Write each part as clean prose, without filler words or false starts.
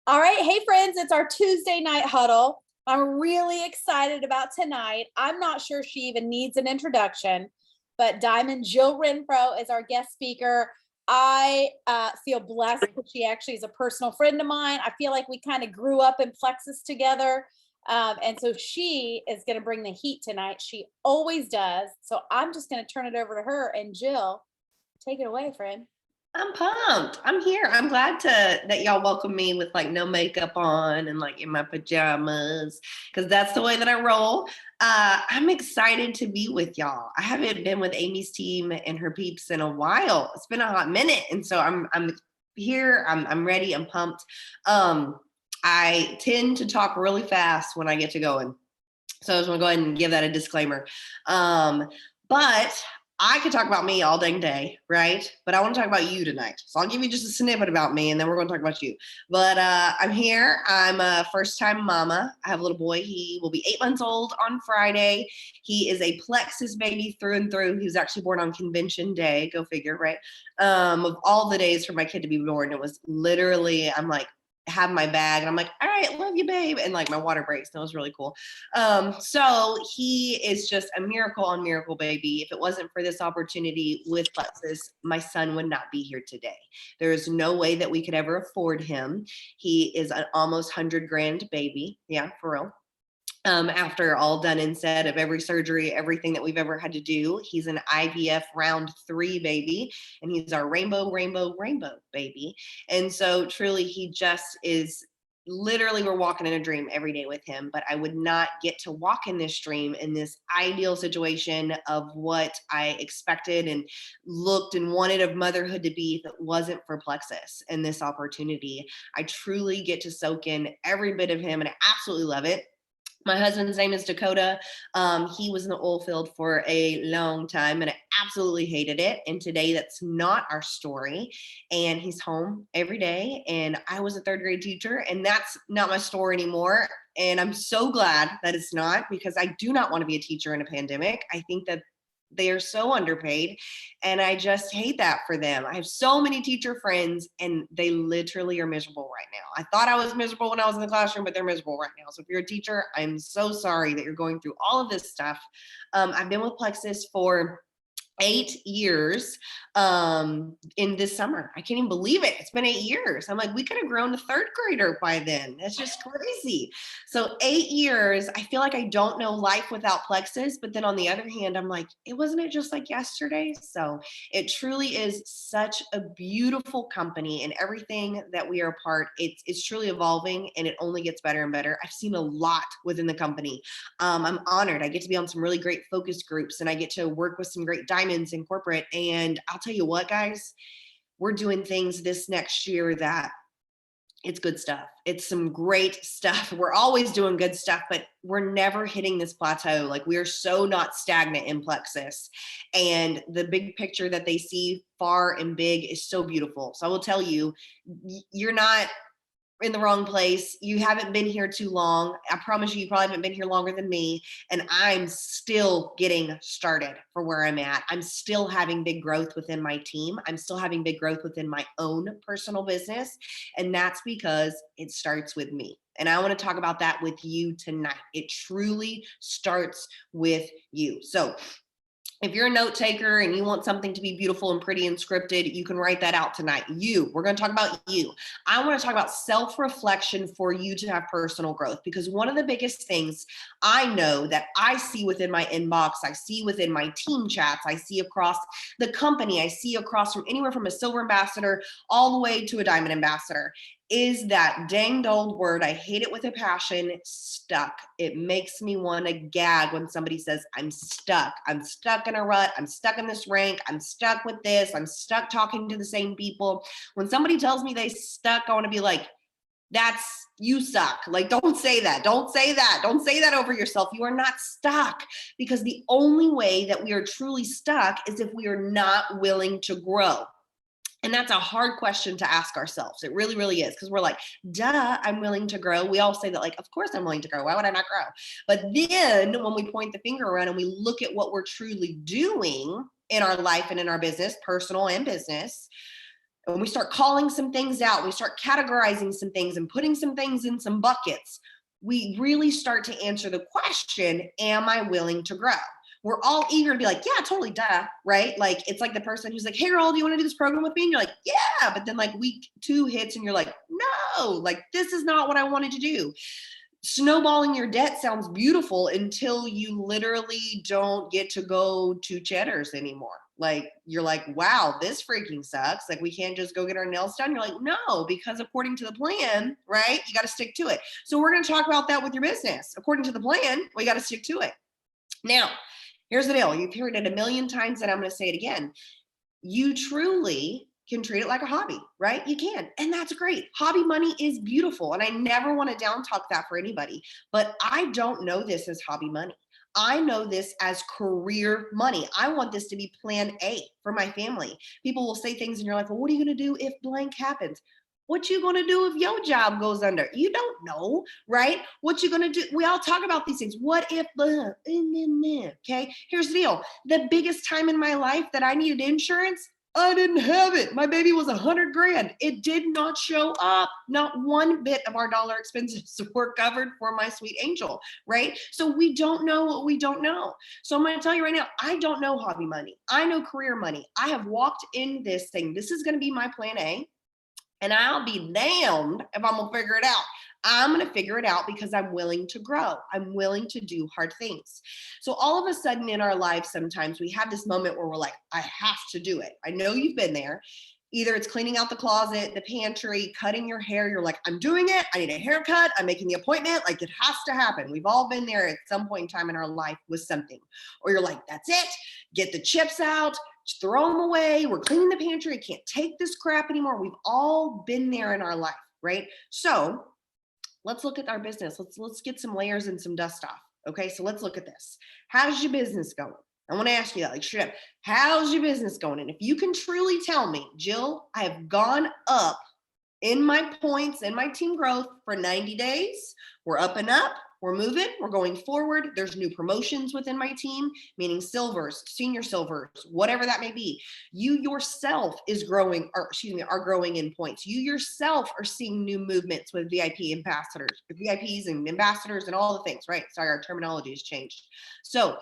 All right. Hey, friends, it's our Tuesday night huddle. I'm really excited about tonight. I'm not sure she even needs an introduction, but Diamond Jill Renfro is our guest speaker. I feel blessed that she actually is a personal friend of mine. I feel like we kind of grew up in Plexus together. And so she is going to bring the heat tonight. She always does. So I'm just going to turn it over to her. And Jill, take it away, friend. I'm pumped. I'm here. I'm glad that y'all welcome me with like no makeup on and like in my pajamas because that's the way that I roll. I'm excited to be with y'all. I haven't been with Amy's team and her peeps in a while. It's been a hot minute, and so I'm here. I'm ready. I'm pumped. I tend to talk really fast when I get to going, so I just want to go ahead and give that a disclaimer. But I could talk about me all dang day, right? But I want to talk about you tonight. So I'll give you just a snippet about me and then we're going to talk about you. But I'm here. I'm a first-time mama. I have a little boy. He will be 8 months old on Friday. He is a Plexus baby through and through. He was actually born on convention day. Go figure, right? Of all the days for my kid to be born, it was literally, I'm like, have my bag and I'm like, all right, love you, babe. And like my water breaks. That was really cool. So he is just a miracle on miracle baby. If it wasn't for this opportunity with Plexus, my son would not be here today. There is no way that we could ever afford him. He is an almost 100 grand baby. Yeah, for real. After all done and said of every surgery, everything that we've ever had to do. He's an IVF round 3 baby, and he's our rainbow baby. And so truly, he just is literally, we're walking in a dream every day with him. But I would not get to walk in this dream in this ideal situation of what I expected and looked and wanted of motherhood to be if it wasn't for Plexus and this opportunity. I truly get to soak in every bit of him, and I absolutely love it. My husband's name is Dakota. He was in the oil field for a long time and I absolutely hated it. And today that's not our story. And he's home every day. And I was a 3rd grade teacher and that's not my story anymore. And I'm so glad that it's not, because I do not want to be a teacher in a pandemic. I think that they are so underpaid and I just hate that for them. I have so many teacher friends and they literally are miserable right now. I thought I was miserable when I was in the classroom, but they're miserable right now. So if you're a teacher, I'm so sorry that you're going through all of this stuff. I've been with Plexus for 8 years in this summer. I can't even believe it. It's been 8 years. I'm like, we could have grown to 3rd grader by then. That's just crazy. So 8 years, I feel like I don't know life without Plexus. But then on the other hand, I'm like, wasn't it just like yesterday? So it truly is such a beautiful company, and everything that we are a part, it's truly evolving and it only gets better and better. I've seen a lot within the company. I'm honored. I get to be on some really great focus groups and I get to work with some great diamonds in corporate. And I'll tell you what, guys, we're doing things this next year that it's good stuff. It's some great stuff. We're always doing good stuff, but we're never hitting this plateau. Like, we are so not stagnant in Plexus. And the big picture that they see far and big is so beautiful. So I will tell you, you're not in the wrong place. You haven't been here too long. I promise you probably haven't been here longer than me. And I'm still getting started for where I'm at. I'm still having big growth within my team. I'm still having big growth within my own personal business. And that's because it starts with me. And I want to talk about that with you tonight. It truly starts with you. So if you're a note taker and you want something to be beautiful and pretty and scripted, you can write that out tonight. We're going to talk about you. I want to talk about self-reflection for you to have personal growth, because one of the biggest things I know that I see within my inbox, I see within my team chats, I see across the company, I see across from anywhere from a silver ambassador all the way to a diamond ambassador, is that danged old word. I hate it with a passion, stuck. It makes me want to gag when somebody says, I'm stuck. I'm stuck in a rut. I'm stuck in this rank. I'm stuck with this. I'm stuck talking to the same people. When somebody tells me they stuck, I want to be like, you suck. Like, don't say that. Don't say that. Don't say that over yourself. You are not stuck, because the only way that we are truly stuck is if we are not willing to grow. And that's a hard question to ask ourselves. It really, really is. Because we're like, duh, I'm willing to grow. We all say that, like, of course I'm willing to grow. Why would I not grow? But then when we point the finger around and we look at what we're truly doing in our life and in our business, personal and business, and when we start calling some things out, we start categorizing some things and putting some things in some buckets, we really start to answer the question, am I willing to grow? We're all eager to be like, yeah, totally, duh, right? Like, it's like the person who's like, hey, girl, do you want to do this program with me? And you're like, yeah, but then like week 2 hits and you're like, no, like this is not what I wanted to do. Snowballing your debt sounds beautiful until you literally don't get to go to Cheddar's anymore. Like, you're like, wow, this freaking sucks. Like, we can't just go get our nails done. You're like, no, because according to the plan, right, you got to stick to it. So we're going to talk about that with your business. According to the plan, we got to stick to it. Now, here's the deal. You've heard it a million times and I'm going to say it again. You truly can treat it like a hobby, right? You can. And that's great. Hobby money is beautiful. And I never want to down talk that for anybody, but I don't know this as hobby money. I know this as career money. I want this to be plan A for my family. People will say things and you're like, well, what are you going to do if blank happens? What you going to do if your job goes under? You don't know, right? What you going to do? We all talk about these things. What if, okay? Here's the deal. The biggest time in my life that I needed insurance, I didn't have it. My baby was $100,000. It did not show up. Not one bit of our dollar expenses were covered for my sweet angel, right? So we don't know what we don't know. So I'm going to tell you right now, I don't know hobby money. I know career money. I have walked in this thing. This is going to be my plan A. And I'll be damned if I'm going to figure it out. I'm going to figure it out because I'm willing to grow. I'm willing to do hard things. So all of a sudden in our lives, sometimes we have this moment where we're like, I have to do it. I know you've been there. Either it's cleaning out the closet, the pantry, cutting your hair. You're like, I'm doing it. I need a haircut. I'm making the appointment. Like, it has to happen. We've all been there at some point in time in our life with something. Or you're like, that's it. Get the chips out. Throw them away. We're cleaning the pantry. I can't take this crap anymore. We've all been there in our life, right? So let's look at our business. Let's get some layers and some dust off. Okay, so let's look at this. How's your business going? I want to ask you that, like, straight up, how's your business going? And if you can truly tell me, Jill, I have gone up in my points and my team growth for 90 days. We're up and up. We're moving. We're going forward. There's new promotions within my team, meaning silvers, senior silvers, whatever that may be. You yourself is growing, or excuse me, are growing in points. You yourself are seeing new movements with VIP ambassadors, VIPs and ambassadors and all the things, right? Sorry, our terminology has changed. So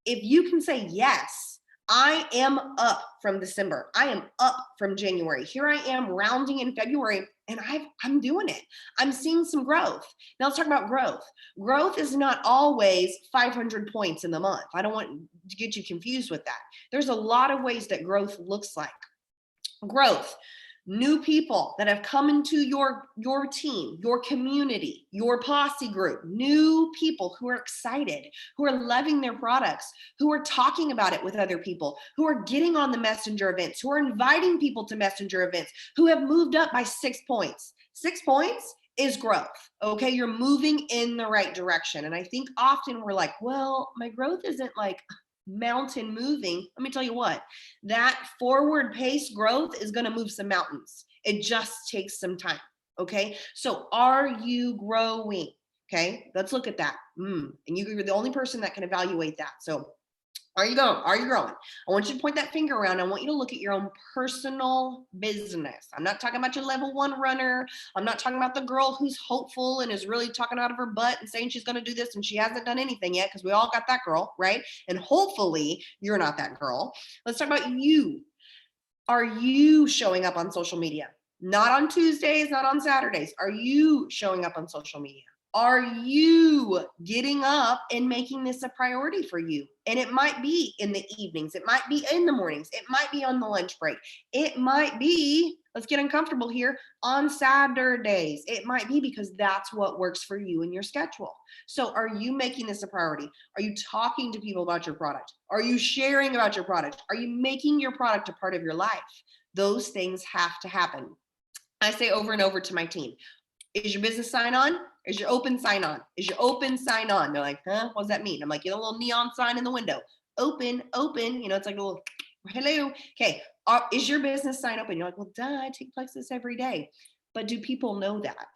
if you can say, yes, I am up from December. I am up from January. Here I am rounding in February, and I'm doing it. I'm seeing some growth. Now let's talk about growth. Growth is not always 500 points in the month. I don't want to get you confused with that. There's a lot of ways that growth looks like. Growth. New people that have come into your team, your community, your posse group, new people who are excited, who are loving their products, who are talking about it with other people, who are getting on the messenger events, who are inviting people to messenger events, who have moved up by 6 points. 6 points is growth. Okay, you're moving in the right direction. And I think often we're like, well, my growth isn't like mountain moving. Let me tell you what, that forward pace growth is going to move some mountains. It just takes some time. Okay, so are you growing? Okay, let's look at that. And you're the only person that can evaluate that. So are you going? Are you growing? I want you to point that finger around. I want you to look at your own personal business. I'm not talking about your level 1 runner. I'm not talking about the girl who's hopeful and is really talking out of her butt and saying she's going to do this and she hasn't done anything yet, because we all got that girl, right? And hopefully you're not that girl. Let's talk about you. Are you showing up on social media? Not on Tuesdays, not on Saturdays. Are you showing up on social media? Are you getting up and making this a priority for you? And it might be in the evenings. It might be in the mornings. It might be on the lunch break. It might be, let's get uncomfortable here, on Saturdays. It might be because that's what works for you in your schedule. So are you making this a priority? Are you talking to people about your product? Are you sharing about your product? Are you making your product a part of your life? Those things have to happen. I say over and over to my team, is your business sign on? Is your open sign on? Is your open sign on? They're like, huh? What does that mean? I'm like, you know, a little neon sign in the window. Open, open. You know, it's like a little, hello. Okay. Is your business sign open? You're like, well, duh, I take places every day. But do people know that?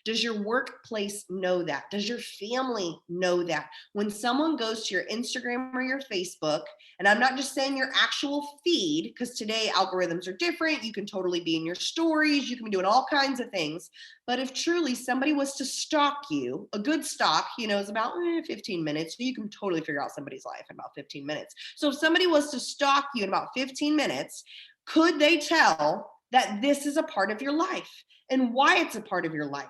Does your workplace know that? Does your family know that? When someone goes to your Instagram or your Facebook, and I'm not just saying your actual feed, because today algorithms are different. You can totally be in your stories. You can be doing all kinds of things. But if truly somebody was to stalk you, a good stalk, is about 15 minutes. You can totally figure out somebody's life in about 15 minutes. So if somebody was to stalk you in about 15 minutes, could they tell that this is a part of your life and why it's a part of your life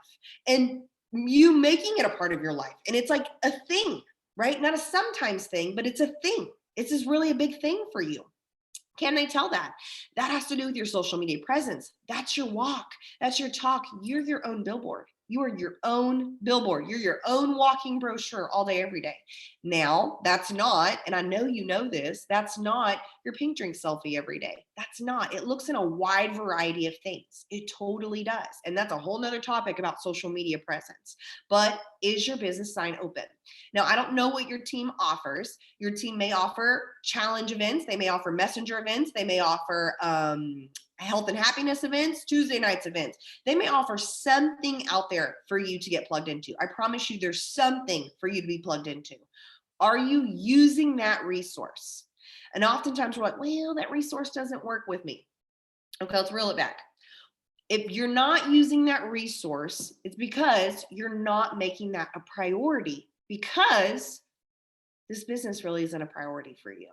and you making it a part of your life? And it's like a thing, right? Not a sometimes thing, but it's a thing. It's just really a big thing for you. Can they tell that? That has to do with your social media presence. That's your walk. That's your talk. You're your own billboard. You are your own billboard. You're your own walking brochure all day, every day. Now, that's not, and I know you know this, that's not your pink drink selfie every day. That's not. It looks in a wide variety of things. It totally does. And that's a whole nother topic about social media presence. But is your business sign open? Now, I don't know what your team offers. Your team may offer challenge events. They may offer messenger events. They may offer health and happiness events, Tuesday nights events. They may offer something out there for you to get plugged into. I promise you there's something for you to be plugged into. Are you using that resource? And oftentimes we're like, well, that resource doesn't work with me. Okay, let's reel it back. If you're not using that resource, it's because you're not making that a priority, because this business really isn't a priority for you.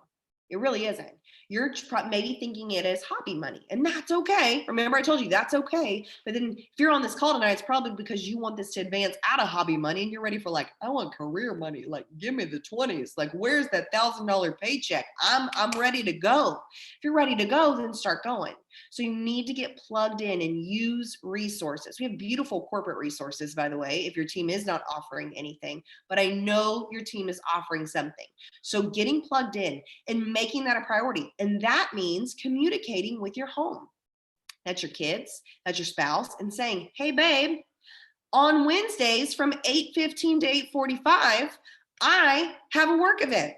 It really isn't. You're maybe thinking it as hobby money, and that's okay. Remember, I told you that's okay. But then if you're on this call tonight, it's probably because you want this to advance out of hobby money and you're ready for I want career money. Give me the 20s. Where's that $1,000 paycheck? I'm ready to go. If you're ready to go, then start going. So you need to get plugged in and use resources. We have beautiful corporate resources, by the way, if your team is not offering anything, but I know your team is offering something. So getting plugged in and making that a priority. And that means communicating with your home. That's your kids, that's your spouse, and saying, hey, babe, on Wednesdays from 8:15 to 8:45, I have a work event.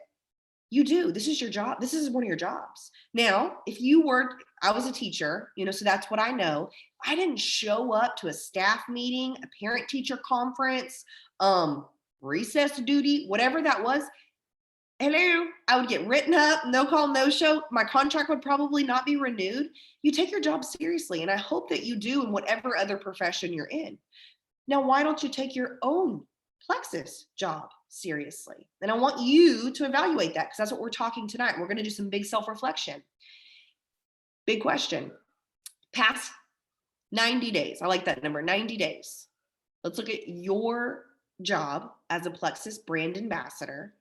You do. This is your job. This is one of your jobs. Now, if you work, I was a teacher, so that's what I know. I didn't show up to a staff meeting, a parent teacher conference, recess duty, whatever that was. Hello, I would get written up, no call, no show. My contract would probably not be renewed. You take your job seriously, and I hope that you do in whatever other profession you're in. Now, why don't you take your own Plexus job seriously? And I want you to evaluate that, because that's what we're talking tonight. We're going to do some big self-reflection. Big question. Past 90 days. I like that number, 90 days. Let's look at your job as a Plexus brand ambassador.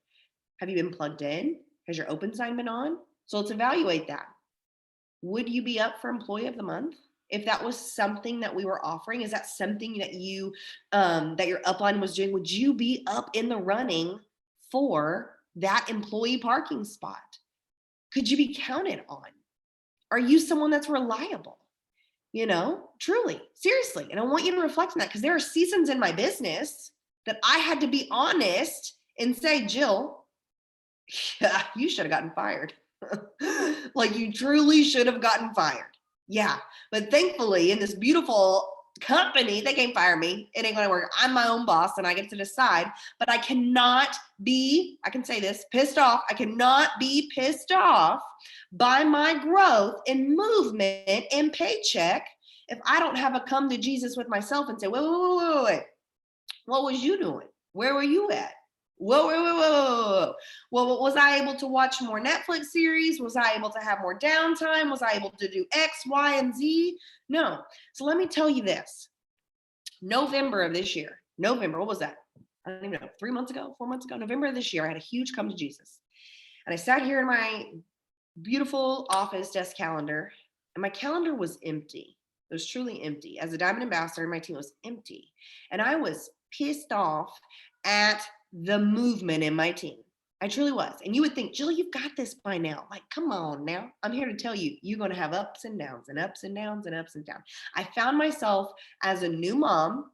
Have you been plugged in? Has your open sign been on? So let's evaluate that. Would you be up for Employee of the Month? If that was something that we were offering, is that something that you that your upline was doing? Would you be up in the running for that employee parking spot? Could you be counted on? Are you someone that's reliable? Truly, seriously. And I want you to reflect on that, because there are seasons in my business that I had to be honest and say, Jill, yeah, you should have gotten fired. You truly should have gotten fired. Yeah. But thankfully, in this beautiful company, they can't fire me. It ain't going to work. I'm my own boss and I get to decide. But I cannot be, I can say this, pissed off. I cannot be pissed off by my growth and movement and paycheck if I don't have a come to Jesus with myself and say, wait. What was you doing? Where were you at? Whoa. Well, was I able to watch more Netflix series? Was I able to have more downtime? Was I able to do X, Y, and Z? No. So let me tell you this. November of this year, what was that? I don't even know, 4 months ago, November of this year, I had a huge come to Jesus. And I sat here in my beautiful office desk calendar, and my calendar was empty. It was truly empty. As a Diamond Ambassador, my team was empty. And I was pissed off at the movement in my team. I truly was. And you would think, Jill, you've got this by now. Come on now. I'm here to tell you, you're going to have ups and downs and ups and downs and ups and downs. I found myself as a new mom,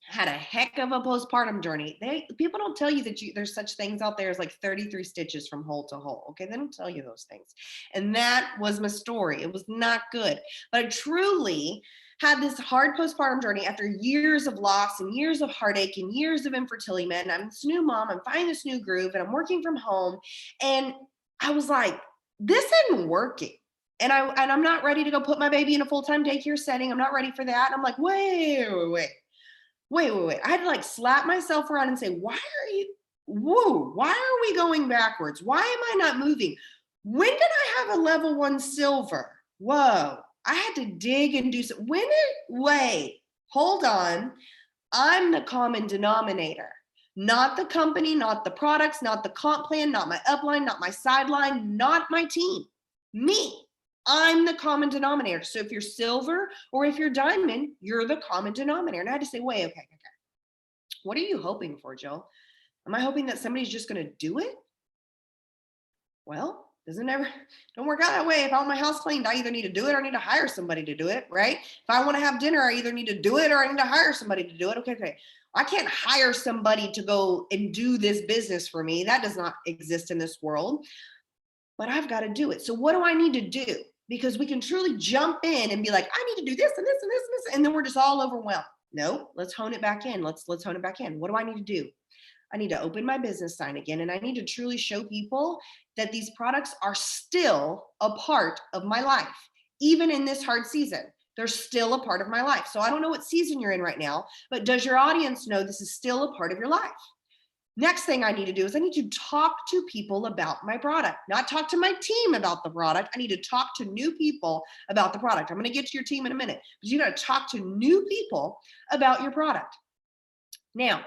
had a heck of a postpartum journey. People don't tell you that there's such things out there as 33 stitches from hole to hole. Okay, they don't tell you those things. And that was my story. It was not good. But truly, had this hard postpartum journey after years of loss and years of heartache and years of infertility. Man, I'm this new mom, I'm finding this new groove, and I'm working from home. And I was like, this isn't working. And I'm not ready to go put my baby in a full-time daycare setting. I'm not ready for that. And I'm like, wait. I had to like slap myself around and say, why are we going backwards? Why am I not moving? When did I have a level 1 silver? Whoa, I had to dig and do some. Wait, hold on. I'm the common denominator, not the company, not the products, not the comp plan, not my upline, not my sideline, not my team, me. I'm the common denominator. So if you're silver or if you're diamond, you're the common denominator. And I had to say, wait, okay. What are you hoping for, Jill? Am I hoping that somebody's just going to do it? Well, don't work out that way. If I want my house cleaned, I either need to do it or I need to hire somebody to do it, right? If I want to have dinner, I either need to do it or I need to hire somebody to do it. Okay. I can't hire somebody to go and do this business for me. That does not exist in this world, but I've got to do it. So what do I need to do? Because we can truly jump in and be like, I need to do this and this and this and this, and then we're just all overwhelmed. No, let's hone it back in. Let's hone it back in. What do I need to do? I need to open my business sign again, and I need to truly show people that these products are still a part of my life. Even in this hard season, they're still a part of my life. So I don't know what season you're in right now, but does your audience know this is still a part of your life? Next thing I need to do is I need to talk to people about my product, not talk to my team about the product. I need to talk to new people about the product. I'm going to get to your team in a minute, but you got to talk to new people about your product. Now,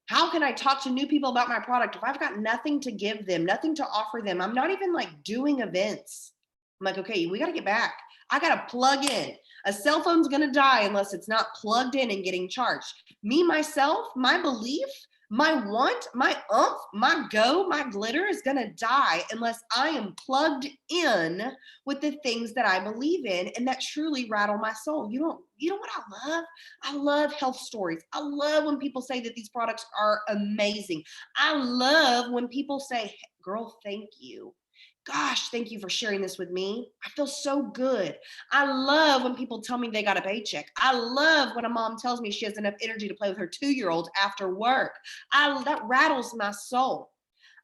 how can I talk to new people about my product if I've got nothing to give them, nothing to offer them? I'm not even like doing events. I'm like, okay, we got to get back. I got to plug in. A cell phone's going to die unless it's not plugged in and getting charged. Me, myself, my belief, my want, my oomph, my go, my glitter is going to die unless I am plugged in with the things that I believe in and that truly rattle my soul. You know what I love? I love health stories. I love when people say that these products are amazing. I love when people say, girl, thank you. Gosh, thank you for sharing this with me. I feel so good. I love when people tell me they got a paycheck. I love when a mom tells me she has enough energy to play with her 2-year-old after work. That rattles my soul.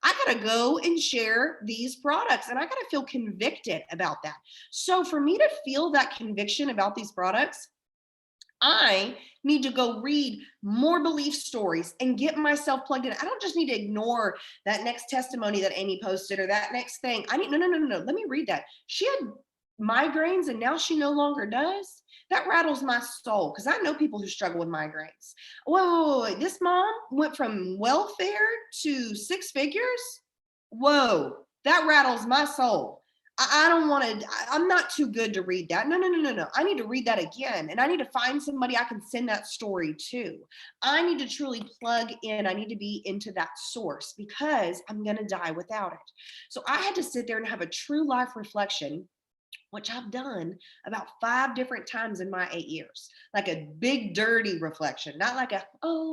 I gotta go and share these products and I gotta feel convicted about that. So for me to feel that conviction about these products, I need to go read more belief stories and get myself plugged in. I don't just need to ignore that next testimony that Amy posted or that next thing. No. Let me read that. She had migraines and now she no longer does. That rattles my soul because I know people who struggle with migraines. Whoa, this mom went from welfare to 6 figures. Whoa, that rattles my soul. I don't want to, I'm not too good to read that. No. I need to read that again. And I need to find somebody I can send that story to. I need to truly plug in. I need to be into that source because I'm going to die without it. So I had to sit there and have a true life reflection, which I've done about 5 different times in my 8 years. Like a big dirty reflection, not like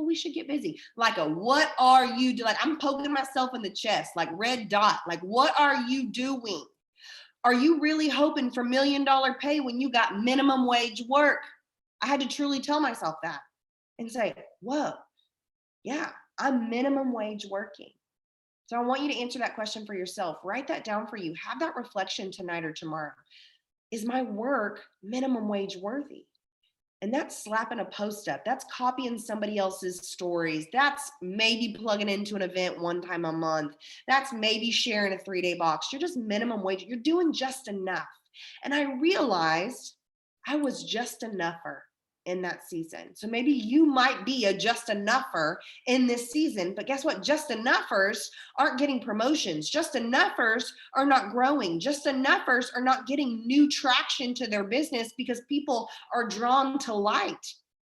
we should get busy. Like what are you doing? Like I'm poking myself in the chest, like red dot. Like what are you doing? Are you really hoping for $1 million pay when you got minimum wage work? I had to truly tell myself that and say, whoa, yeah, I'm minimum wage working. So I want you to answer that question for yourself. Write that down for you. Have that reflection tonight or tomorrow. Is my work minimum wage worthy? And that's slapping a post up. That's copying somebody else's stories. That's maybe plugging into an event 1 time a month. That's maybe sharing a 3-day box. You're just minimum wage. You're doing just enough. And I realized I was just enougher in that season. So maybe you might be a just enougher in this season, but guess what? Just enougers aren't getting promotions. Just enougers are not growing. Just enougers are not getting new traction to their business because people are drawn to light.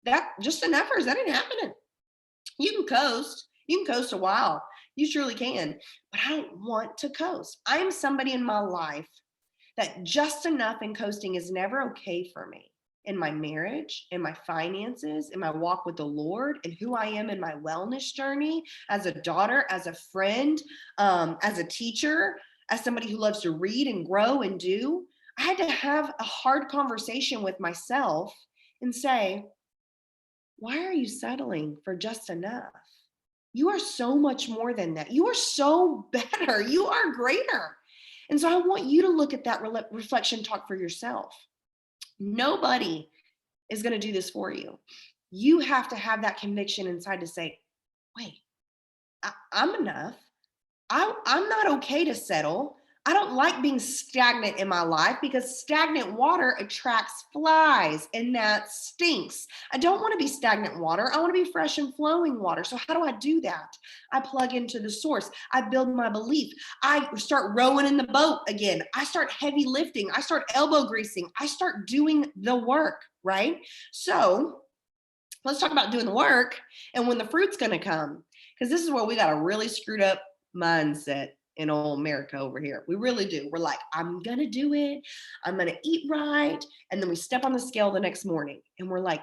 That just enougers, that ain't happening. You can coast a while. You truly can, but I don't want to coast. I'm somebody in my life that just enough and coasting is never okay for me. In my marriage, in my finances, in my walk with the Lord, and who I am in my wellness journey as a daughter, as a friend, as a teacher, as somebody who loves to read and grow and do. I had to have a hard conversation with myself and say, why are you settling for just enough? You are so much more than that. You are so better. You are greater. And so I want you to look at that reflection talk for yourself. Nobody is going to do this for you. You have to have that conviction inside to say, wait, I'm enough. I'm not okay to settle. I don't like being stagnant in my life because stagnant water attracts flies and that stinks. I don't want to be stagnant water. I want to be fresh and flowing water. So how do I do that? I plug into the source. I build my belief. I start rowing in the boat again. I start heavy lifting. I start elbow greasing. I start doing the work, right? So let's talk about doing the work and when the fruit's going to come, because this is where we got a really screwed up mindset in old America over here. We really do. We're like, I'm going to do it. I'm going to eat right. And then we step on the scale the next morning and we're like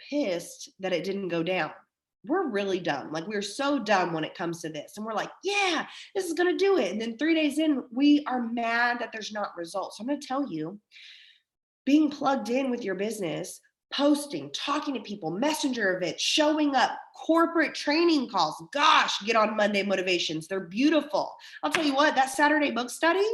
pissed that it didn't go down. We're really dumb. Like we're so dumb when it comes to this. And we're like, yeah, this is going to do it. And then 3 days in, we are mad that there's not results. So I'm going to tell you, being plugged in with your business, posting, talking to people, messenger events, showing up, corporate training calls. Gosh, get on Monday motivations. They're beautiful. I'll tell you what, that Saturday book study,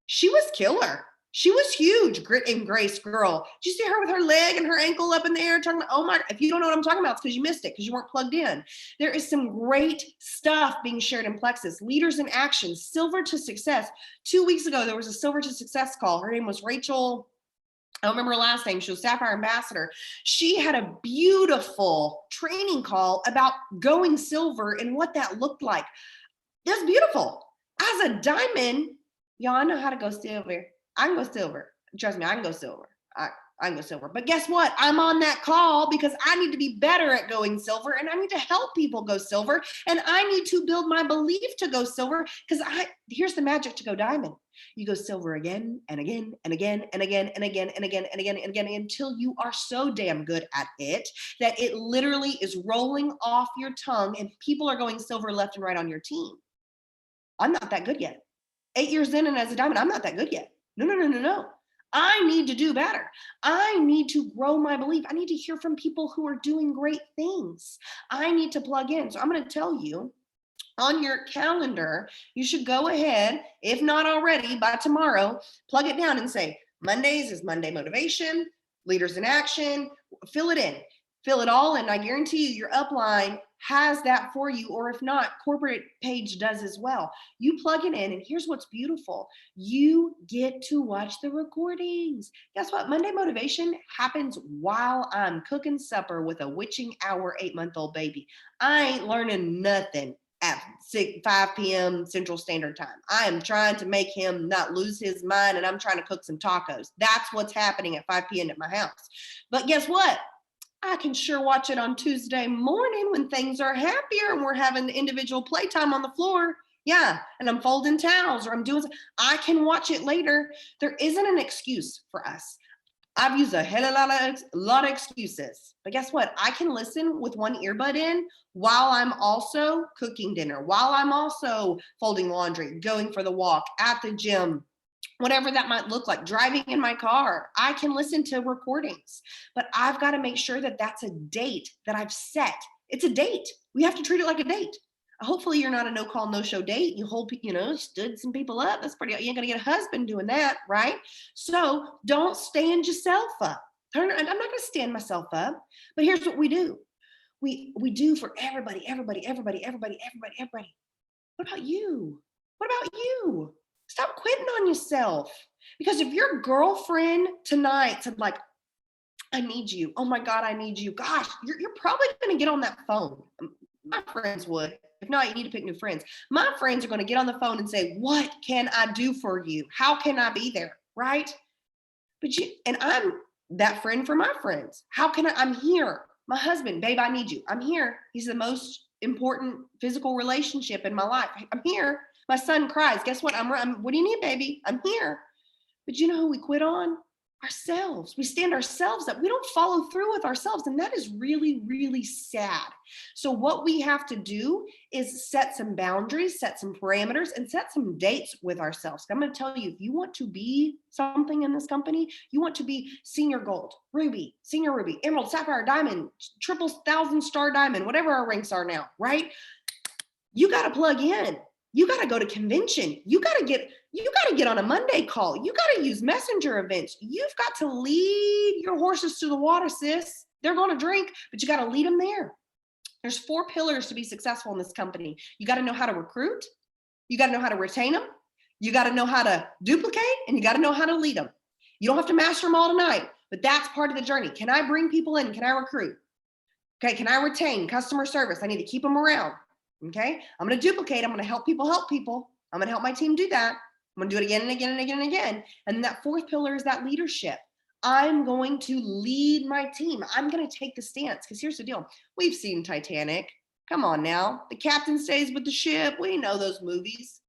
she was killer. She was huge, grit and grace girl. Did you see her with her leg and her ankle up in the air talking about, oh my, if you don't know what I'm talking about, it's because you missed it, because you weren't plugged in. There is some great stuff being shared in Plexus. Leaders in Action, Silver to Success. 2 weeks ago, there was a Silver to Success call. Her name was Rachel. I don't remember her last name. She was Sapphire Ambassador. She had a beautiful training call about going silver and what that looked like. It was beautiful. As a diamond, y'all, I know how to go silver. I can go silver. Trust me, I can go silver. I can go silver. But guess what? I'm on that call because I need to be better at going silver and I need to help people go silver. And I need to build my belief to go silver because here's the magic to go diamond. You go silver again and again and again and again and again and again and again and again until you are so damn good at it that it literally is rolling off your tongue and people are going silver left and right on your team. I'm not that good yet. 8 years in and as a diamond, I'm not that good yet. No. I need to do better. I need to grow my belief. I need to hear from people who are doing great things. I need to plug in. So I'm going to tell you, on your calendar, you should go ahead, if not already, by tomorrow, plug it down and say, Mondays is Monday Motivation, Leaders in Action, fill it in. Fill it all in. I guarantee you your upline has that for you, or if not, corporate page does as well. You plug it in, and here's what's beautiful. You get to watch the recordings. Guess what? Monday Motivation happens while I'm cooking supper with a witching hour 8-month-old baby. I ain't learning nothing at 5 p.m. Central Standard Time. I am trying to make him not lose his mind, and I'm trying to cook some tacos. That's what's happening at 5 p.m. at my house. But guess what? I can sure watch it on Tuesday morning when things are happier and we're having individual playtime on the floor. Yeah, and I'm folding towels or I'm doing something. I can watch it later. There isn't an excuse for us. I've used a hell of a lot of excuses. But guess what? I can listen with one earbud in while I'm also cooking dinner, while I'm also folding laundry, going for the walk, at the gym, whatever that might look like, driving in my car. I can listen to recordings, but I've got to make sure that that's a date that I've set. It's a date. We have to treat it like a date. Hopefully you're not a no call, no show date. You stood some people up. That's pretty, you ain't gonna get a husband doing that, right? So don't stand yourself up. I'm not gonna stand myself up, but here's what we do. We do for everybody. What about you? What about you? Stop quitting on yourself. Because if your girlfriend tonight said like, I need you. Oh my God, I need you. Gosh, you're probably going to get on that phone. My friends would. If not, you need to pick new friends. My friends are going to get on the phone and say, what can I do for you? How can I be there? Right? And I'm that friend for my friends. I'm here. My husband, babe, I need you. I'm here. He's the most important physical relationship in my life. I'm here. My son cries. Guess what? What do you need, baby? I'm here. But you know who we quit on? Ourselves. We stand ourselves up. We don't follow through with ourselves. And that is really, really sad. So what we have to do is set some boundaries, set some parameters, and set some dates with ourselves. I'm going to tell you, if you want to be something in this company, you want to be senior gold, ruby, senior ruby, emerald, sapphire, diamond, triple 1,000-star diamond, whatever our ranks are now, right? You got to plug in. You got to go to convention. You got to get on a Monday call. You got to use messenger events. You've got to lead your horses to the water, sis. They're going to drink, but you got to lead them there. There's 4 pillars to be successful in this company. You got to know how to recruit. You got to know how to retain them. You got to know how to duplicate, and you got to know how to lead them. You don't have to master them all tonight, but that's part of the journey. Can I bring people in? Can I recruit? Okay. Can I retain customer service? I need to keep them around. Okay, I'm going to duplicate. I'm going to help people. I'm going to help my team do that. I'm going to do it again and again and again and again. And then that 4th pillar is that leadership. I'm going to lead my team. I'm going to take the stance, because here's the deal. We've seen Titanic. Come on now. The captain stays with the ship. We know those movies.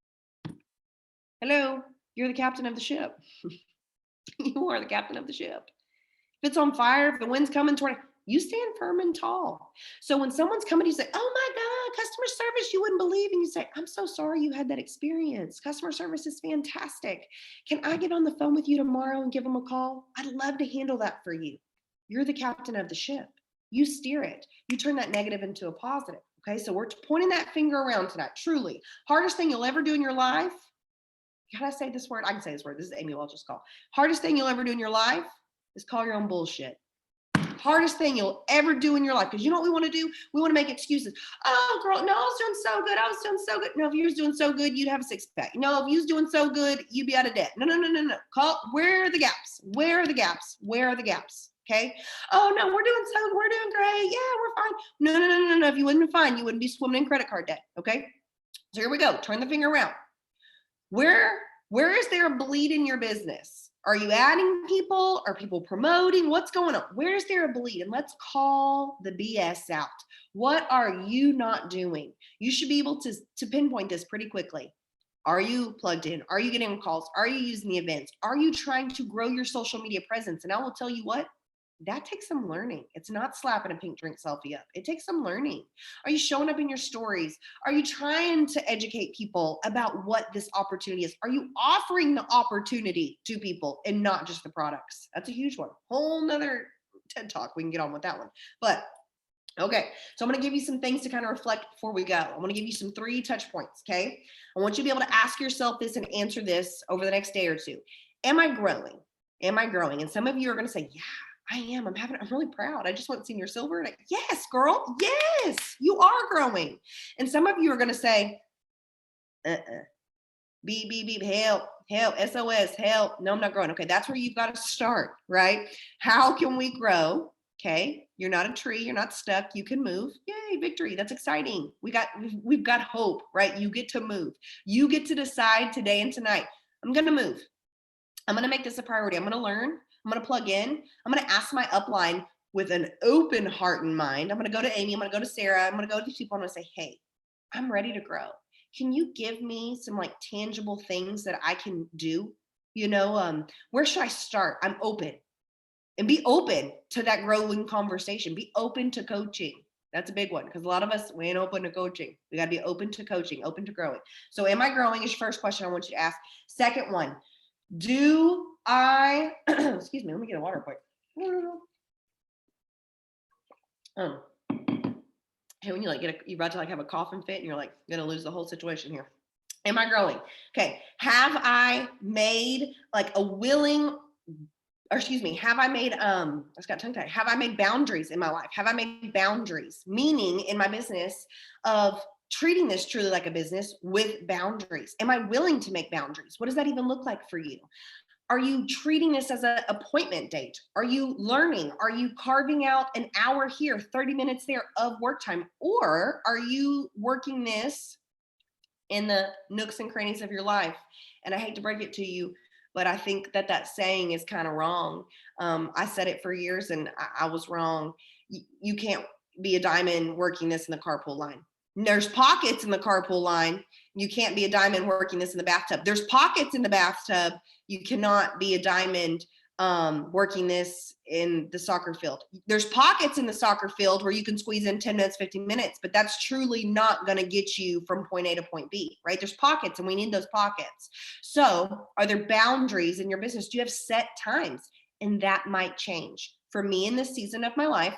Hello, you're the captain of the ship. You are the captain of the ship. If it's on fire, if the wind's coming toward, you stand firm and tall. So when someone's coming to you, say, oh my God, customer service, you wouldn't believe. And you say, I'm so sorry you had that experience. Customer service is fantastic. Can I get on the phone with you tomorrow and give them a call? I'd love to handle that for you. You're the captain of the ship. You steer it. You turn that negative into a positive. Okay, so we're pointing that finger around tonight. Truly, hardest thing you'll ever do in your life. Can I say this word? I can say this word. This is Amy Welch's call. Hardest thing you'll ever do in your life is call your own bullshit. Hardest thing you'll ever do in your life. Because you know what we want to do? We want to make excuses. Oh, girl, no, I was doing so good. I was doing so good. No, if you was doing so good, you'd have a 6-pack. No, if you was doing so good, you'd be out of debt. No. Where are the gaps? Where are the gaps? Where are the gaps? Okay. Oh, no, we're doing great. Yeah, we're fine. No. If you wouldn't be fine, you wouldn't be swimming in credit card debt. Okay. So here we go. Turn the finger around. Where is there a bleed in your business? Are you adding people? Are people promoting? What's going on? Where is there a bleed? And let's call the BS out. What are you not doing? You should be able to pinpoint this pretty quickly. Are you plugged in? Are you getting calls? Are you using the events? Are you trying to grow your social media presence? And I will tell you what, that takes some learning. It's not slapping a pink drink selfie up. It takes some learning. Are you showing up in your stories? Are you trying to educate people about what this opportunity is? Are you offering the opportunity to people and not just the products? That's a huge one. Whole nother TED Talk. We can get on with that one. But okay, so I'm going to give you some things to kind of reflect before we go. I'm going to give you some 3 touch points. Okay. I want you to be able to ask yourself this and answer this over the next day or 2. Am I growing? Am I growing? And some of you are going to say, yeah, I am. I'm really proud. I just went senior silver. And yes, girl. Yes, you are growing. And some of you are going to say, beep, beep, beep, help, SOS, help. No, I'm not growing. Okay. That's where you've got to start, right? How can we grow? Okay. You're not a tree. You're not stuck. You can move. Yay, victory. That's exciting. We've got hope, right? You get to move. You get to decide today and tonight. I'm going to move. I'm going to make this a priority. I'm going to learn. I'm going to plug in. I'm going to ask my upline with an open heart and mind. I'm going to go to Amy. I'm going to go to Sarah. I'm going to go to these people. I'm going to say, hey, I'm ready to grow. Can you give me some like tangible things that I can do? Where should I start? I'm open. And be open to that growing conversation. Be open to coaching. That's a big one because a lot of us, we ain't open to coaching. We got to be open to coaching, open to growing. So am I growing is your first question I want you to ask. Second one, do I, excuse me, let me get a water quick. Hey, when you like you're about to like have a coughing fit and you're like going to lose the whole situation here. Am I growing? Okay. Have I made like a willing, or excuse me, have I made, I just got tongue tied. Have I made boundaries in my life? Have I made boundaries? Meaning in my business of treating this truly like a business with boundaries. Am I willing to make boundaries? What does that even look like for you? Are you treating this as an appointment date? Are you learning? Are you carving out an hour here, 30 minutes there of work time? Or are you working this in the nooks and crannies of your life? And I hate to break it to you, but I think that saying is kind of wrong. I said it for years and I was wrong. You can't be a diamond working this in the carpool line. There's pockets in the carpool line. You can't be a diamond working this in the bathtub. There's pockets in the bathtub. You cannot be a diamond working this in the soccer field. There's pockets in the soccer field where you can squeeze in 10 minutes, 15 minutes, but that's truly not going to get you from point A to point B, right? There's pockets and we need those pockets. So are there boundaries in your business? Do you have set times? And that might change. For me in this season of my life,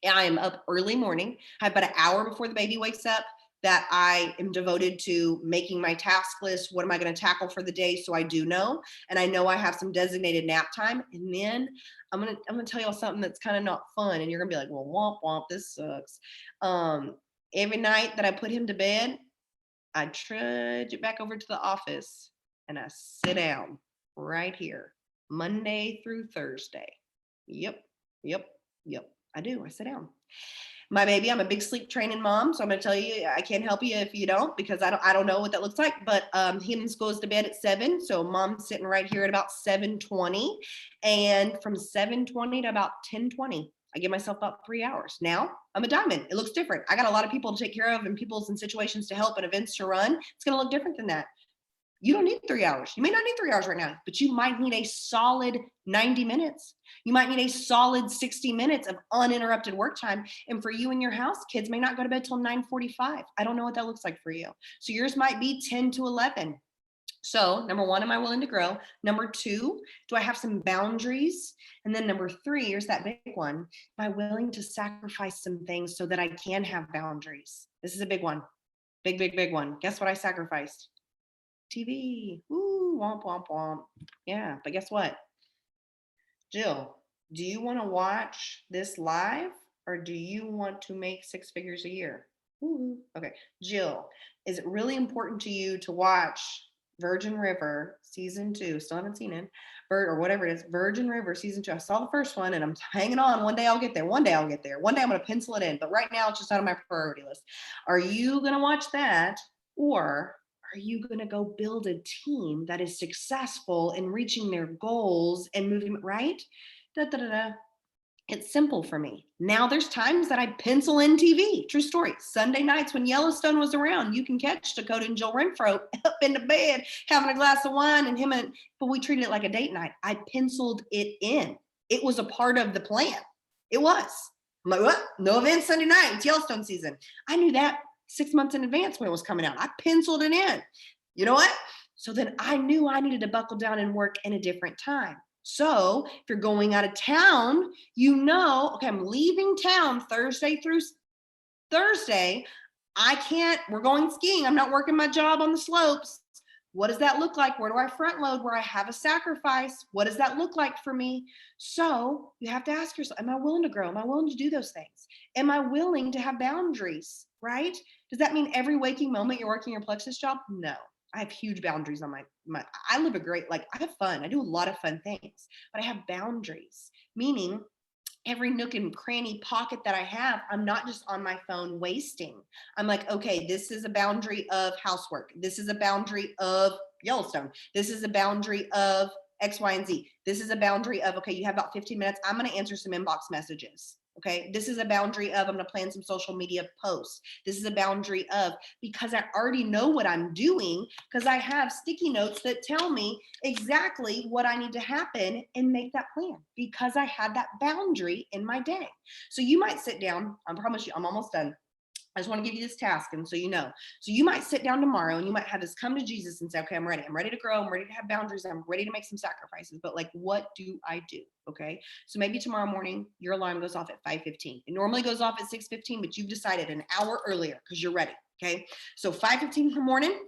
I am up early morning. I have about an hour before the baby wakes up that I am devoted to making my task list. What am I going to tackle for the day? So I do know, and I know I have some designated nap time. And then I'm gonna tell y'all something that's kind of not fun, and you're gonna be like, well, womp womp, this sucks. Every night that I put him to bed, I trudge it back over to the office and I sit down right here, Monday through Thursday. Yep. I do. I sit down. My baby, I'm a big sleep training mom, so I'm going to tell you, I can't help you if you don't, because I don't know what that looks like. But he goes to bed at 7, so mom's sitting right here at about 7:20, and from 7:20 to about 10:20, I give myself about 3 hours. Now I'm a diamond. It looks different. I got a lot of people to take care of, and people's and situations to help, and events to run. It's going to look different than that. You don't need 3 hours. You may not need 3 hours right now, but you might need a solid 90 minutes. You might need a solid 60 minutes of uninterrupted work time. And for you in your house, kids may not go to bed till 9:45. I don't know what that looks like for you. So yours might be 10 to 11. So number 1, am I willing to grow? Number 2, do I have some boundaries? And then number 3, here's that big one. Am I willing to sacrifice some things so that I can have boundaries? This is a big one. Big one. Guess what I sacrificed? TV. Ooh, womp, womp, womp. Yeah, but guess what? Jill, do you want to watch this live or do you want to make 6 figures a year? Ooh, okay. Jill, is it really important to you to watch Virgin River season 2? Still haven't seen it. Or whatever it is. Virgin River season 2. I saw the first one and I'm hanging on. One day I'll get there. One day I'm going to pencil it in. But right now it's just on my priority list. Are you going to watch that, or are you going to go build a team that is successful in reaching their goals and moving, right? It's simple for me. Now there's times that I pencil in TV. True story. Sunday nights when Yellowstone was around, you can catch Dakota and Jill Renfro up in the bed having a glass of wine but we treated it like a date night. I penciled it in. It was a part of the plan. It was. I'm like, what? No events Sunday night. It's Yellowstone season. I knew that 6 months in advance when it was coming out. I penciled it in. You know what? So then I knew I needed to buckle down and work in a different time. So if you're going out of town, you know, okay, I'm leaving town Thursday through Thursday. We're going skiing. I'm not working my job on the slopes. What does that look like? Where do I front load where I have a sacrifice? What does that look like for me? So you have to ask yourself, am I willing to grow? Am I willing to do those things? Am I willing to have boundaries, right? Does that mean every waking moment you're working your plexus job? No. I have huge boundaries on I live I have fun. I do a lot of fun things, but I have boundaries, meaning every nook and cranny pocket that I have, I'm not just on my phone wasting. I'm like, okay, this is a boundary of housework. This is a boundary of Yellowstone. This is a boundary of X, Y, and Z. This is a boundary of, okay, you have about 15 minutes. I'm going to answer some inbox messages. Okay, this is a boundary of, I'm going to plan some social media posts. This is a boundary of, because I already know what I'm doing, because I have sticky notes that tell me exactly what I need to happen and make that plan, because I had that boundary in my day. So you might sit down, I promise you, I'm almost done. I just want to give you this task, and so you know. So you might sit down tomorrow and you might have this come to Jesus and say, okay, I'm ready to grow, I'm ready to have boundaries, I'm ready to make some sacrifices, but like, what do I do? Okay, so maybe tomorrow morning your alarm goes off at 5:15. It normally goes off at 6:15, but you've decided an hour earlier because you're ready. Okay, so 5:15 in the morning,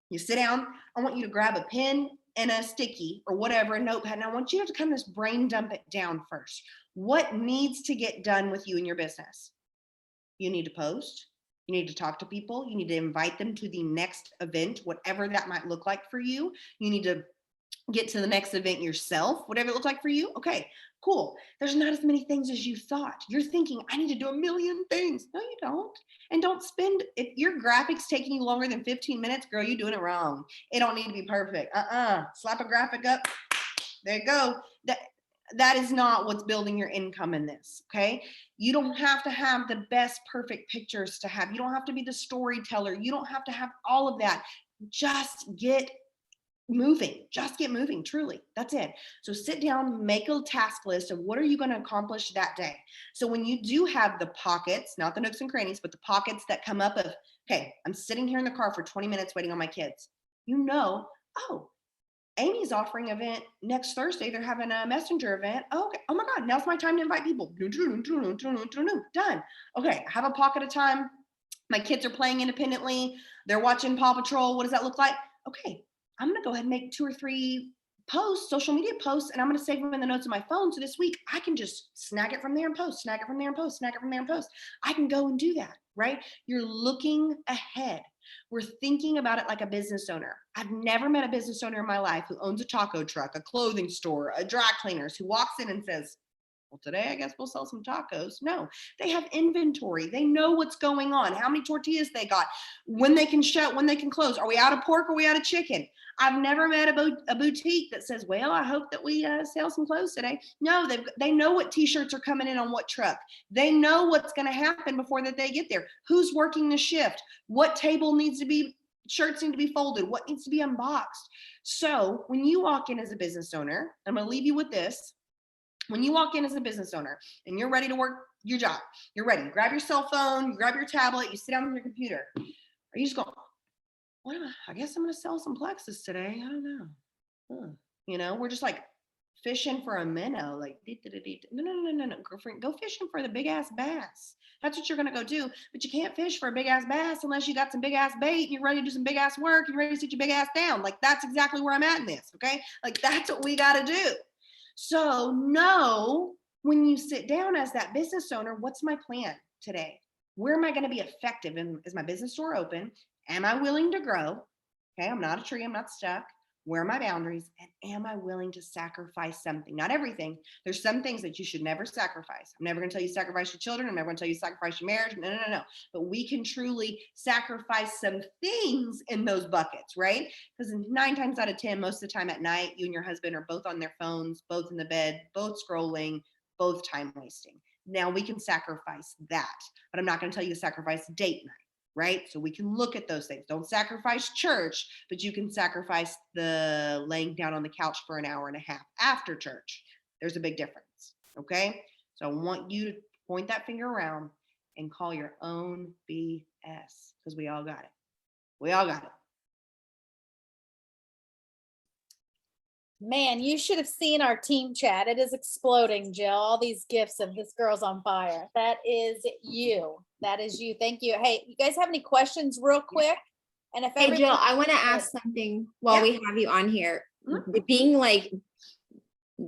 you sit down. I want you to grab a pen and a sticky or whatever, a notepad, and I want you to kind of just brain dump it down first. What needs to get done with you in your business? You need to post. You need to talk to people. You need to invite them to the next event, whatever that might look like for you. You need to get to the next event yourself, whatever it looks like for you. Okay, cool. There's not as many things as you thought. You're thinking, I need to do a million things. No, you don't. And don't spend, if your graphics taking you longer than 15 minutes, girl, you're doing it wrong. It don't need to be perfect. Slap a graphic up. There you go. That is not what's building your income in this, okay? You don't have to have the best perfect pictures to have. You don't have to be the storyteller. You don't have to have all of that. Just get moving, just get moving, truly. That's it. So sit down, make a task list of what are you going to accomplish that day. So when you do have the pockets, not the nooks and crannies, but the pockets that come up of, okay, I'm sitting here in the car for 20 minutes waiting on my kids. Oh, Amy's offering an event next Thursday. They're having a messenger event. Oh, okay. Oh my God, now's my time to invite people. Done. Okay, I have a pocket of time. My kids are playing independently. They're watching Paw Patrol. What does that look like? Okay, I'm going to go ahead and make 2 or 3 posts, social media posts, and I'm going to save them in the notes of my phone. So this week I can just snag it from there and post, snag it from there and post, snag it from there and post. I can go and do that, right? You're looking ahead. We're thinking about it like a business owner. I've never met a business owner in my life who owns a taco truck, a clothing store, a dry cleaners, who walks in and says, well, today I guess we'll sell some tacos. No, they have inventory. They know what's going on, how many tortillas they got, when they can shut, when they can close. Are we out of pork? Are we out of chicken? I've never met a boutique that says, well, I hope that we sell some clothes today. No, they know what t-shirts are coming in on what truck. They know what's going to happen before that they get there. Who's working the shift? What table needs to be, shirts need to be folded? What needs to be unboxed? So when you walk in as a business owner, I'm going to leave you with this. When you walk in as a business owner and you're ready to work your job, you're ready. You grab your cell phone, you grab your tablet, you sit down on your computer. Are you just going, what am I guess I'm going to sell some plexus today. I don't know. You know, we're just like fishing for a minnow. Like, no. Girlfriend, go fishing for the big ass bass. That's what you're going to go do. But you can't fish for a big ass bass unless you got some big ass bait and you're ready to do some big ass work. You're ready to sit your big ass down. Like, that's exactly where I'm at in this. Okay. Like, that's what we got to do. So know when you sit down as that business owner, what's my plan today? Where am I going to be effective? And is my business door open? Am I willing to grow? Okay, I'm not a tree, I'm not stuck. Where are my boundaries? And am I willing to sacrifice something? Not everything. There's some things that you should never sacrifice. I'm never going to tell you sacrifice your children. I'm never going to tell you sacrifice your marriage. No. But we can truly sacrifice some things in those buckets, right? Because 9 times out of 10, most of the time at night, you and your husband are both on their phones, both in the bed, both scrolling, both time wasting. Now we can sacrifice that, but I'm not going to tell you to sacrifice date night. Right? So we can look at those things. Don't sacrifice church, but you can sacrifice the laying down on the couch for an hour and a half after church. There's a big difference. Okay. So I want you to point that finger around and call your own BS, because we all got it. We all got it. Man, you should have seen our team chat. It is exploding, Jill. All these gifts of this girl's on fire. That is you. That is you. Thank you. Hey, you guys have any questions real quick? And if Hey, Jill, I want to ask something while we have you on here. Being like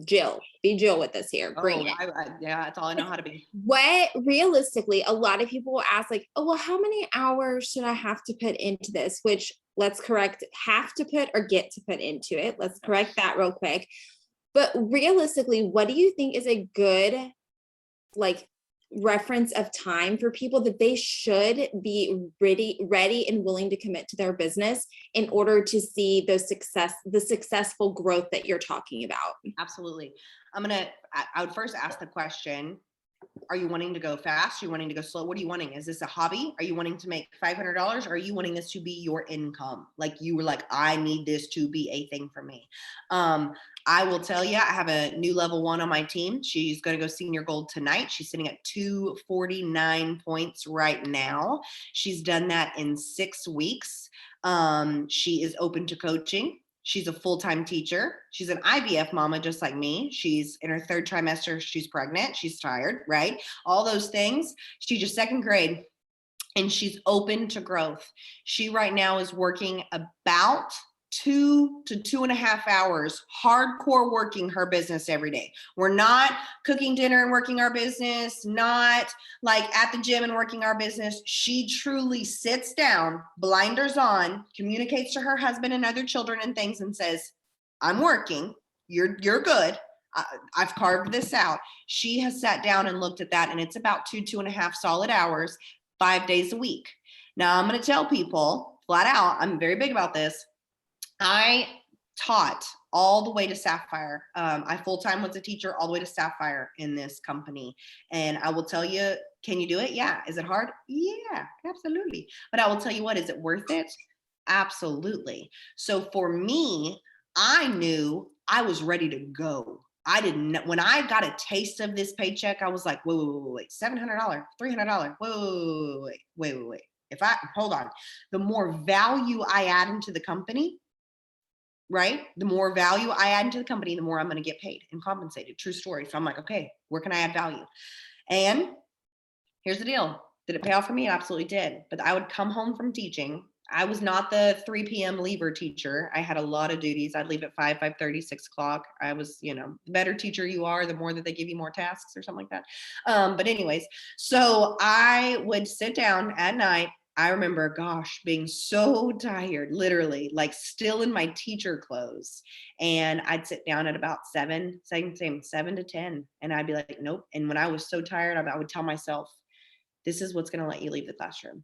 Jill, be Jill with us here. Bring it. Yeah, that's all I know how to be. What realistically, a lot of people will ask like, oh, well, how many hours should I have to put into this? Which let's correct, have to put or get to put into it. Let's correct that real quick. But realistically, what do you think is a good like reference of time for people that they should be ready and willing to commit to their business in order to see the successful growth that you're talking about? Absolutely. I would first ask the question, are you wanting to go fast? Are you wanting to go slow? What are you wanting? Is this a hobby? Are you wanting to make $500? Or are you wanting this to be your income? Like you were like, I need this to be a thing for me. I will tell you, I have a new level 1 on my team. She's going to go senior gold tonight. She's sitting at 249 points right now. She's done that in 6 weeks. She is open to coaching. She's a full-time teacher. She's an IVF mama, just like me. She's in her 3rd trimester. She's pregnant. She's tired, right? All those things. She teaches 2nd grade and she's open to growth. She right now is working about 2 to 2.5 hours, hardcore working her business every day. We're not cooking dinner and working our business, not like at the gym and working our business. She truly sits down, blinders on, communicates to her husband and other children and things and says, I'm working, you're good. I've carved this out. She has sat down and looked at that, and it's about 2.5 solid hours, 5 days a week. Now I'm going to tell people flat out, I'm very big about this. I taught all the way to Sapphire. I full-time was a teacher all the way to Sapphire in this company. And I will tell you, can you do it? Yeah. Is it hard? Yeah, absolutely. But I will tell you what, is it worth it? Absolutely. So for me, I knew I was ready to go. I didn't know when I got a taste of this paycheck, I was like, wait, $700, $300, wait. If I hold on, the more value I add into the company, right? The more value I add into the company, the more I'm going to get paid and compensated. True story. So I'm like, okay, where can I add value? And here's the deal. Did it pay off for me? It absolutely did. But I would come home from teaching. I was not the 3 p.m. leaver teacher. I had a lot of duties. I'd leave at 5, 5:30, 6 o'clock. I was, the better teacher you are, the more that they give you more tasks or something like that. But anyways, so I would sit down at night. I remember, gosh, being so tired, literally, like still in my teacher clothes. And I'd sit down at about 7 to 10. And I'd be like, nope. And when I was so tired, I would tell myself, this is what's going to let you leave the classroom.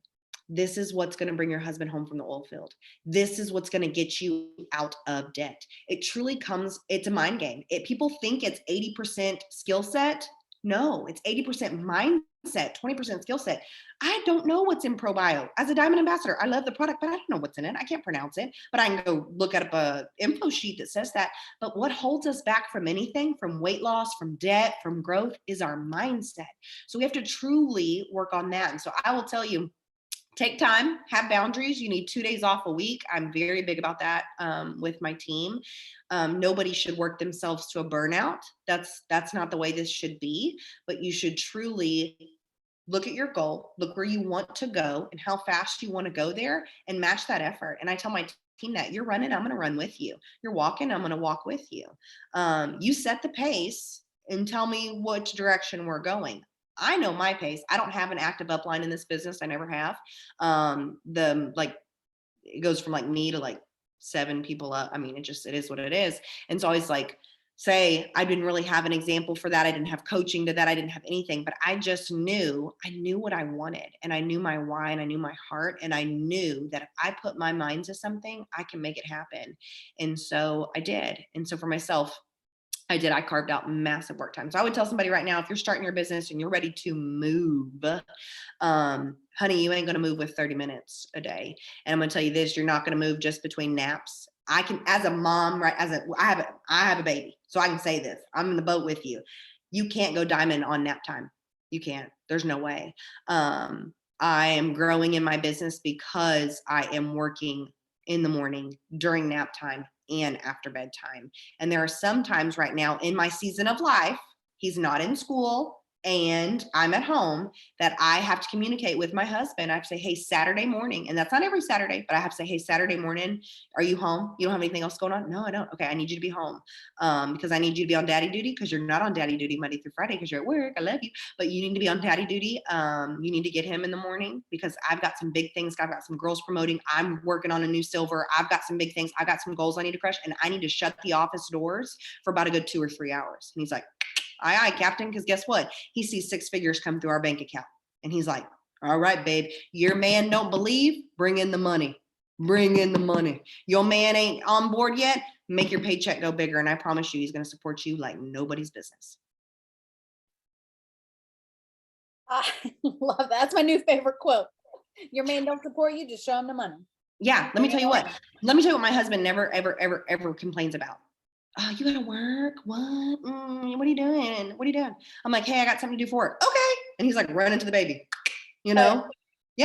This is what's going to bring your husband home from the oil field. This is what's going to get you out of debt. It truly comes, it's a mind game. People think it's 80% skill set. No, it's 80% mindset, 20% skill set. I don't know what's in ProBio. As a Diamond ambassador, I love the product, but I don't know what's in it. I can't pronounce it, but I can go look up a info sheet that says that. But what holds us back from anything, from weight loss, from debt, from growth, is our mindset. So we have to truly work on that. And so I will tell you, take time, have boundaries. You need 2 days off a week. I'm very big about that with my team. Nobody should work themselves to a burnout. That's not the way this should be, but you should truly look at your goal, look where you want to go and how fast you want to go there and match that effort. And I tell my team that you're running, I'm going to run with you. You're walking, I'm going to walk with you. You set the pace and tell me which direction we're going. I know my pace. I don't have an active upline in this business. I never have. It goes from like me to like 7 people up. I mean, it is what it is. And so I always like say, I didn't really have an example for that. I didn't have coaching to that. I didn't have anything, but I just knew what I wanted, and I knew my why, and I knew my heart. And I knew that if I put my mind to something, I can make it happen. And so I did. And so for myself, I carved out massive work time. So I would tell somebody right now, if you're starting your business and you're ready to move, honey, you ain't going to move with 30 minutes a day. And I'm going to tell you this, you're not going to move just between naps. I can, as a mom, right? I have a baby, so I can say this, I'm in the boat with you. You can't go diamond on nap time. You can't, there's no way. I am growing in my business because I am working in the morning, during nap time, and after bedtime. And there are some times right now in my season of life, he's not in school and I'm at home, that I have to communicate with my husband. I have to say, hey, Saturday morning, and that's not every Saturday, but I have to say, hey, Saturday morning, are you home? You don't have anything else going on? No, I don't. Okay, I need you to be home because I need you to be on daddy duty, because you're not on daddy duty Monday through Friday because you're at work. I love you, but you need to be on daddy duty. You need to get him in the morning because I've got some big things. I've got some girls promoting. I'm working on a new silver. I've got some big things. I've got some goals I need to crush, and I need to shut the office doors for about a good 2 or 3 hours. And he's like, aye, Captain, because guess what? He sees 6 figures come through our bank account. And he's like, all right, babe, your man don't believe, bring in the money. Bring in the money. Your man ain't on board yet, make your paycheck go bigger. And I promise you, he's going to support you like nobody's business. I love that. That's my new favorite quote. Your man don't support you, just show him the money. Yeah, let me tell you what my husband never, ever complains about. Oh, you gotta work? What? What are you doing? What are you doing? I'm like, hey, I got something to do for work. Okay. And he's like running to the baby, Yeah.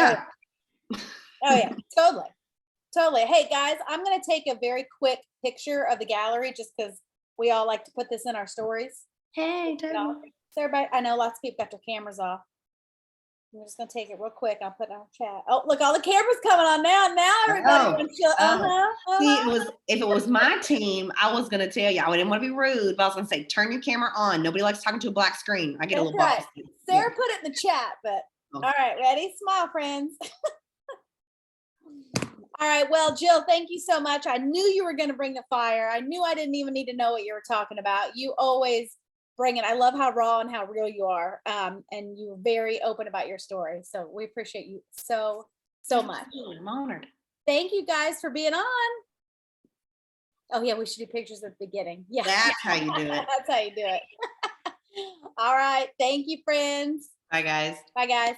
Oh yeah, totally. Hey guys, I'm gonna take a very quick picture of the gallery just because we all like to put this in our stories. Hey, So everybody, I know lots of people got their cameras off. I'm just gonna take it real quick. I'll put it on chat. Oh, look, all the cameras coming on now. Now everybody wants to. See, if it was my team, I was gonna tell you, I didn't want to be rude, but I was gonna say, turn your camera on. Nobody likes talking to a black screen. I get a little bossy. Sarah put it in the chat, but all right, ready? Smile, friends. All right, well, Jill, thank you so much. I knew you were gonna bring the fire. I knew I didn't even need to know what you were talking about. You always bring it. I love how raw and how real you are. And you're very open about your story. So we appreciate you so much. I'm honored. Thank you guys for being on. Oh yeah, we should do pictures at the beginning. Yeah. That's how you do it. That's how you do it. All right. Thank you, friends. Bye, guys. Bye, guys.